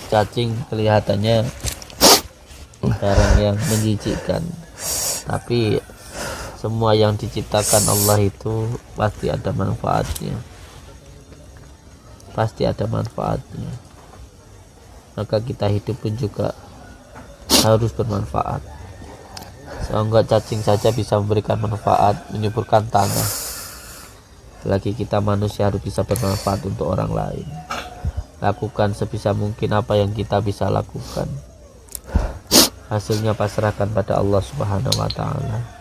cacing kelihatannya barang yang menjijikkan, tapi semua yang diciptakan Allah itu pasti ada manfaatnya, pasti ada manfaatnya. Maka kita hidup pun juga harus bermanfaat. Sehingga cacing saja bisa memberikan manfaat, menyuburkan tanah, lagi kita manusia harus bisa bermanfaat untuk orang lain. Lakukan sebisa mungkin apa yang kita bisa lakukan, hasilnya pasrahkan pada Allah Subhanahu wa ta'ala.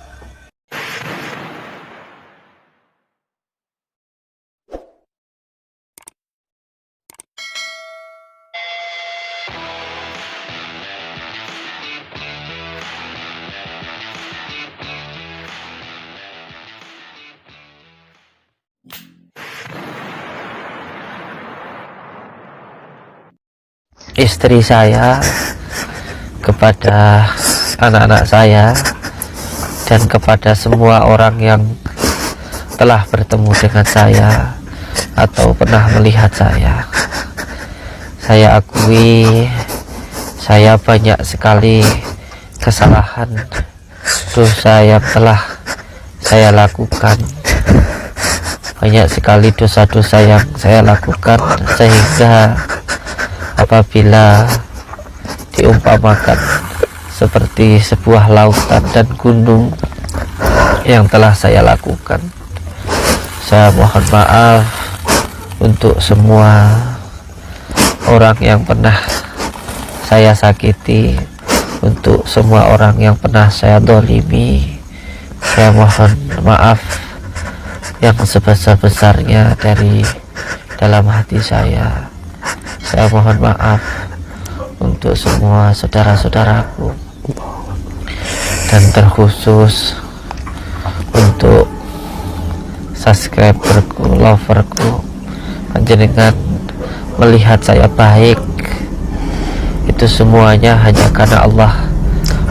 Istri saya, kepada anak-anak saya, dan kepada semua orang yang telah bertemu dengan saya atau pernah melihat saya akui saya banyak sekali kesalahan, dosa yang telah saya lakukan. Banyak sekali dosa-dosa yang saya lakukan, sehingga apabila diumpamakan seperti sebuah lautan dan gunung yang telah saya lakukan, saya mohon maaf untuk semua orang yang pernah saya sakiti, untuk semua orang yang pernah saya dolimi. Saya mohon maaf yang sebesar-besarnya dari dalam hati saya. Saya mohon maaf untuk semua saudara-saudaraku, dan terkhusus untuk subscriberku, loverku. Panjenengan melihat saya baik, itu semuanya hanya karena Allah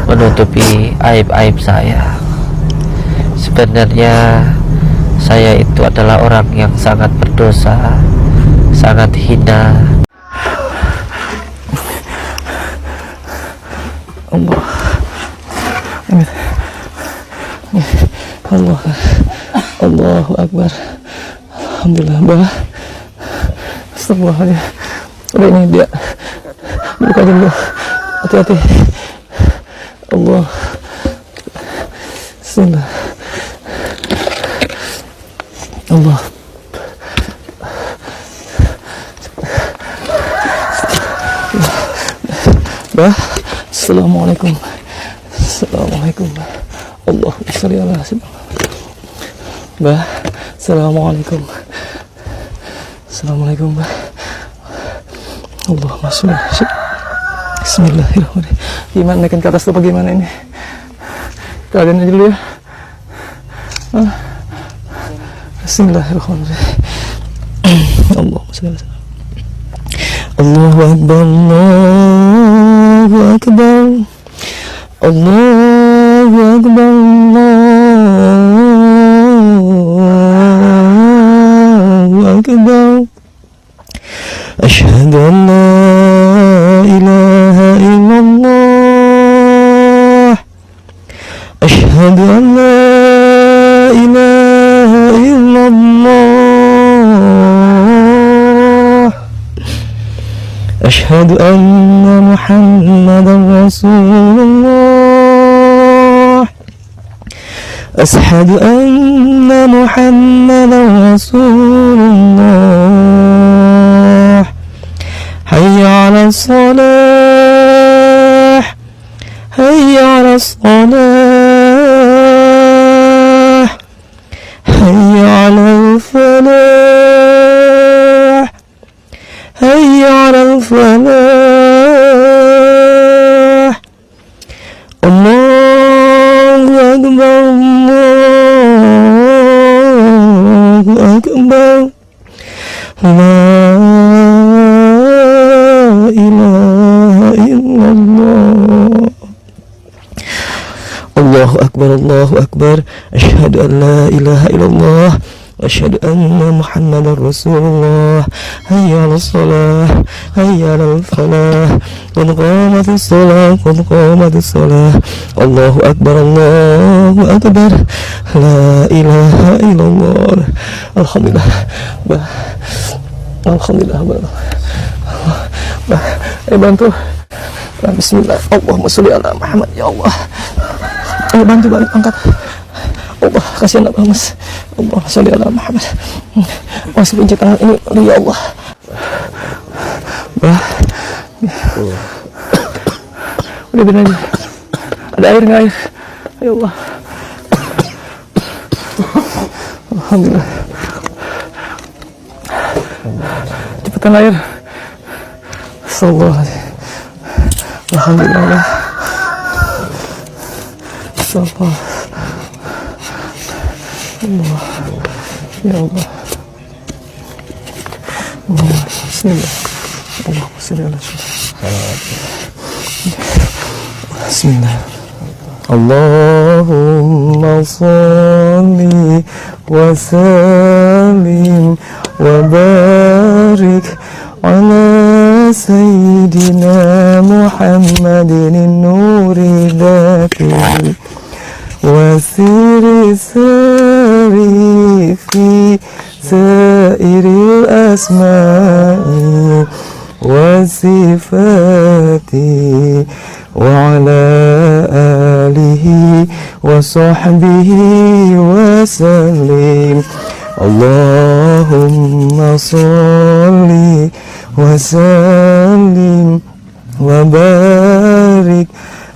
menutupi aib-aib saya. Sebenarnya saya itu adalah orang yang sangat berdosa, sangat hina. Allah, Allahu Akbar. Alhamdulillah, Mbak. Astagfirullahaladzim. Udah, ini dia. Buka dulu. Hati-hati. Allah. Bismillah. Allah. Mbak. Assalamualaikum. Assalamualaikum. Allahumma sholli ala sayyidina. Mbah, assalamualaikum. Assalamualaikum, Mbah. Allahumma sholli. Bismillahirrahmanirrahim. Gimana naikin ke atas tuh, bagaimana ini? Keadaan aja dulu ya. Bismillahirrahmanirrahim. Allahumma sholli. Allahu Akbar, Allahu Akbar, Allahu Akbar, Allahu Akbar. Asyhadu an la ilaha illallah, asyhadu an la ilaha illallah, asyhadu anna Muhammadan Rasulullah, asyhadu anna Muhammadan Rasulullah. Hayya 'ala shalah, hayya 'ala salah, hayya 'ala falah, hayya 'ala falah. Allahu Akbar, Allahu Akbar. La ilaha illallah. Allahu Akbar, Allahu Akbar. Asyhadu an la ilaha illallah أشهد أن محمدا رسول الله حي على الصلاة حي على الفلاح قد قامت الصلاة قد قامت الصلاة الله أكبر الله أكبر لا إله إلا الله Alhamdulillah Alhamdulillah ayo bantu Bismillah Allahumma sholli ala Muhammad ya Allah ayo bantu angkat Allah kasihan Abah Mas Allah sholli ala Muhammad masih pencet tangan ini aduh ya Allah bah udah bener aja ada air nggak air ya Allah Alhamdulillah cepetan air Sallallahu Alhamdulillah Sallallahu Allah ya Allah Bismillah Allahumma sholli ala Bismillah Allahumma sholli wa sallim wa barik ala sayyidina Muhammadin nuri dhati wa siri sari fi sairil asma'i wa sifati wa ala alihi wa sahbihi wa sallim Allahumma sholli wa sallim wa barik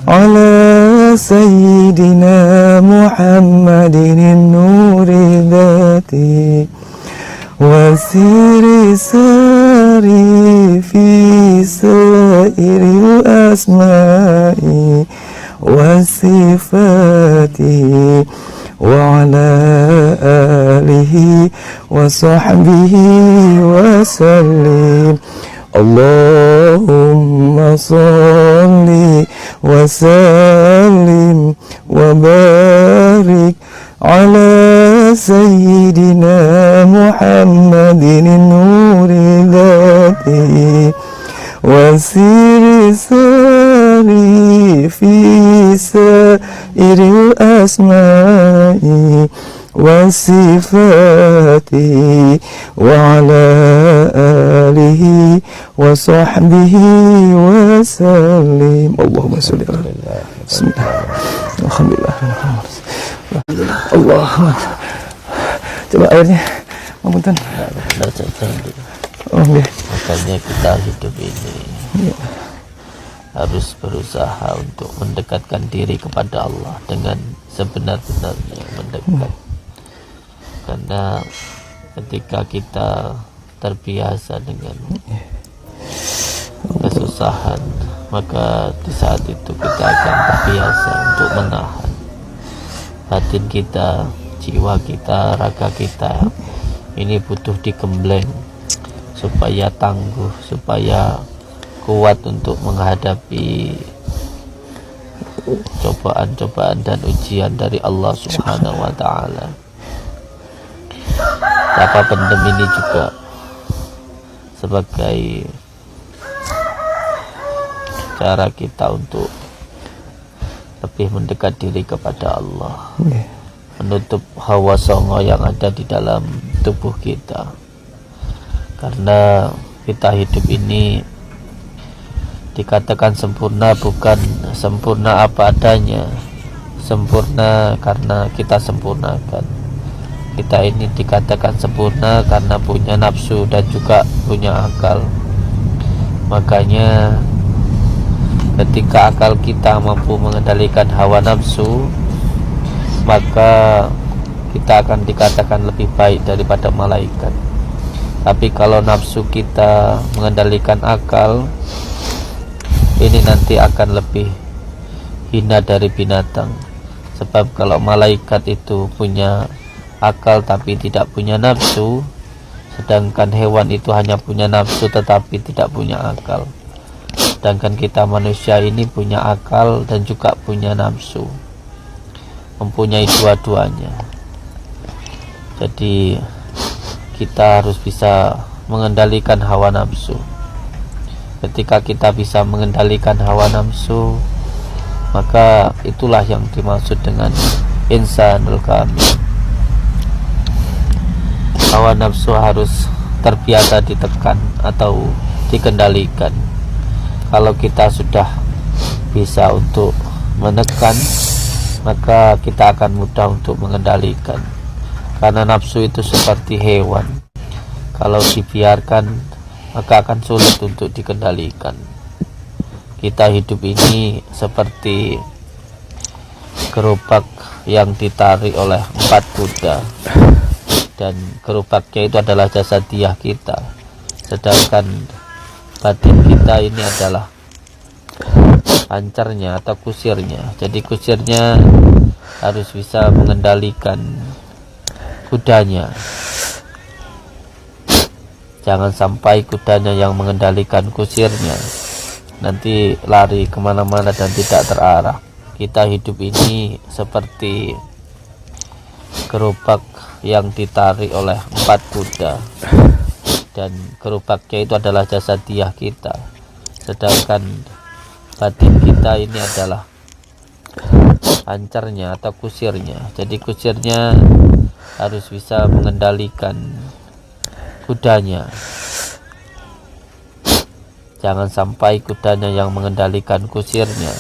ala sayyidina Muhammadin nuri dhati wa siri sari fi sairil asma'i wa sifati wa ala alihi wa sahbihi wa sallim Allahumma sholli wa sallim wa barik ala sayyidina Muhammadin nuri dhati wa siri sari fi sairil asma'i wa sifati wa ala alihi wa sahbihi wa sallim Allahumma sholli ala Bismillah Alhamdulillah Allah coba airnya ngapunten oh nggih makanya kita hidup ini harus berusaha untuk mendekatkan diri kepada Allah dengan sebenar-benarnya mendekat. Karena ketika kita terbiasa dengan kesusahan, maka di saat itu kita akan terbiasa untuk menahan batin kita, jiwa kita, raga kita. Ini butuh digembleng supaya tangguh, supaya kuat untuk menghadapi cobaan-cobaan dan ujian dari Allah Subhanahu wa Ta'ala. Tapa pendem ini juga sebagai cara kita untuk lebih mendekat diri kepada Allah, menutup hawa songo yang ada di dalam tubuh kita. Karena kita hidup ini dikatakan sempurna bukan sempurna apa adanya, sempurna karena kita sempurnakan. Kita ini dikatakan sempurna karena punya nafsu dan juga punya akal. Makanya ketika akal kita mampu mengendalikan hawa nafsu, maka kita akan dikatakan lebih baik daripada malaikat. Tapi kalau nafsu kita mengendalikan akal, ini nanti akan lebih hina dari binatang. Sebab kalau malaikat itu punya akal tapi tidak punya nafsu, sedangkan hewan itu hanya punya nafsu tetapi tidak punya akal. Sedangkan kita manusia ini punya akal dan juga punya nafsu, mempunyai dua-duanya. Jadi kita harus bisa mengendalikan hawa nafsu. Ketika kita bisa mengendalikan hawa nafsu, maka itulah yang dimaksud dengan insanul kamil. Hawa nafsu harus terbiasa ditekan atau dikendalikan. Kalau kita sudah bisa untuk menekan, maka kita akan mudah untuk mengendalikan. Karena nafsu itu seperti hewan, kalau dibiarkan maka akan sulit untuk dikendalikan. Kita hidup ini seperti gerobak yang ditarik oleh 4 kuda, dan gerobaknya itu adalah jasadiah kita, sedangkan batin kita ini adalah pancarnya atau kusirnya. Jadi kusirnya harus bisa mengendalikan kudanya. Jangan sampai kudanya yang mengendalikan kusirnya, nanti lari kemana-mana dan tidak terarah. Kita hidup ini seperti gerobak yang ditarik oleh 4 kuda, dan gerobaknya itu adalah jasadiah kita, sedangkan batin kita ini adalah pancarnya atau kusirnya. Jadi kusirnya harus bisa mengendalikan kudanya. Jangan sampai kudanya yang mengendalikan kusirnya,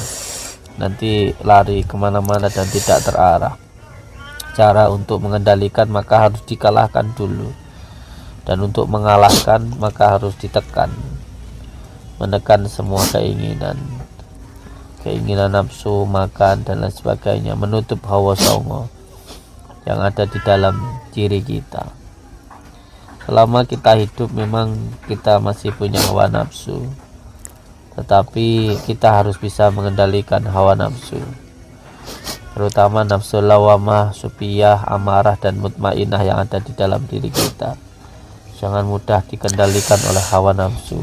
nanti lari kemana-mana dan tidak terarah. Cara untuk mengendalikan maka harus dikalahkan dulu, dan untuk mengalahkan maka harus ditekan, menekan semua keinginan nafsu, makan dan lain sebagainya, menutup hawa songo yang ada di dalam diri kita. Selama kita hidup memang kita masih punya hawa nafsu, tetapi kita harus bisa mengendalikan hawa nafsu, terutama nafsu lawamah, supiyah, amarah dan mutmainah yang ada di dalam diri kita. Jangan mudah dikendalikan oleh hawa nafsu,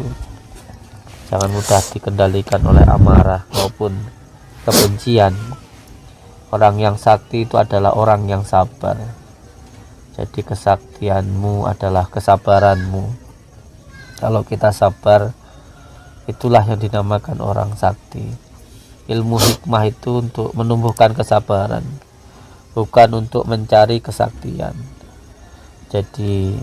jangan mudah dikendalikan oleh amarah maupun kebencian. Orang yang sakti itu adalah orang yang sabar. Jadi kesaktianmu adalah kesabaranmu. Kalau kita sabar, itulah yang dinamakan orang sakti. Ilmu hikmah itu untuk menumbuhkan kesabaran, bukan untuk mencari kesaktian. Jadi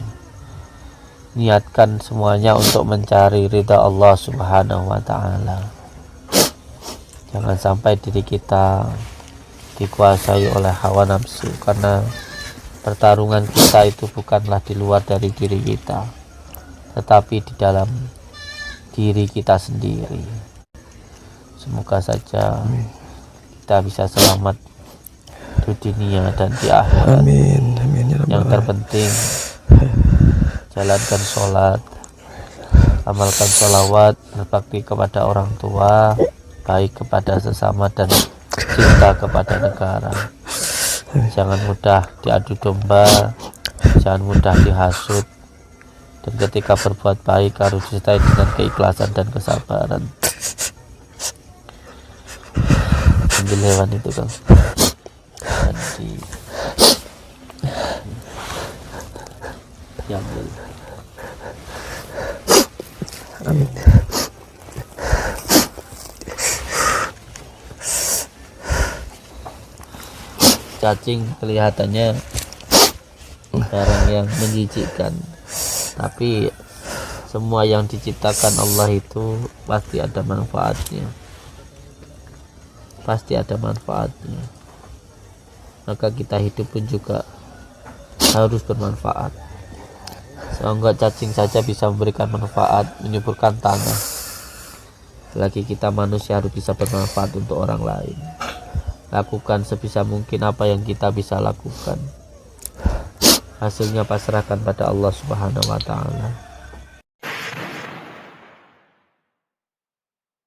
niatkan semuanya untuk mencari ridha Allah Subhanahu wa ta'ala. Jangan sampai diri kita dikuasai oleh hawa nafsu, karena pertarungan kita itu bukanlah di luar dari diri kita, tetapi di dalam diri kita sendiri. Semoga saja kita bisa selamat di dunia dan di akhirat. Amin, amin ya Yang rabbal terpenting jalankan sholat, amalkan sholawat, berbakti kepada orang tua, baik kepada sesama dan cinta kepada negara. Jangan mudah diadu domba, jangan mudah dihasut, dan ketika berbuat baik harus disertai dengan keikhlasan dan kesabaran. Ambil hewan itu kan. Diambil. Amin. Cacing kelihatannya barang yang menjijikkan, tapi semua yang diciptakan Allah itu pasti ada manfaatnya. Pasti ada manfaatnya. Maka kita hidup pun juga harus bermanfaat. Sehingga cacing saja bisa memberikan manfaat, menyuburkan tanah. Selagi kita manusia harus bisa bermanfaat untuk orang lain. Lakukan sebisa mungkin apa yang kita bisa lakukan. Hasilnya pasrahkan pada Allah Subhanahu wa ta'ala.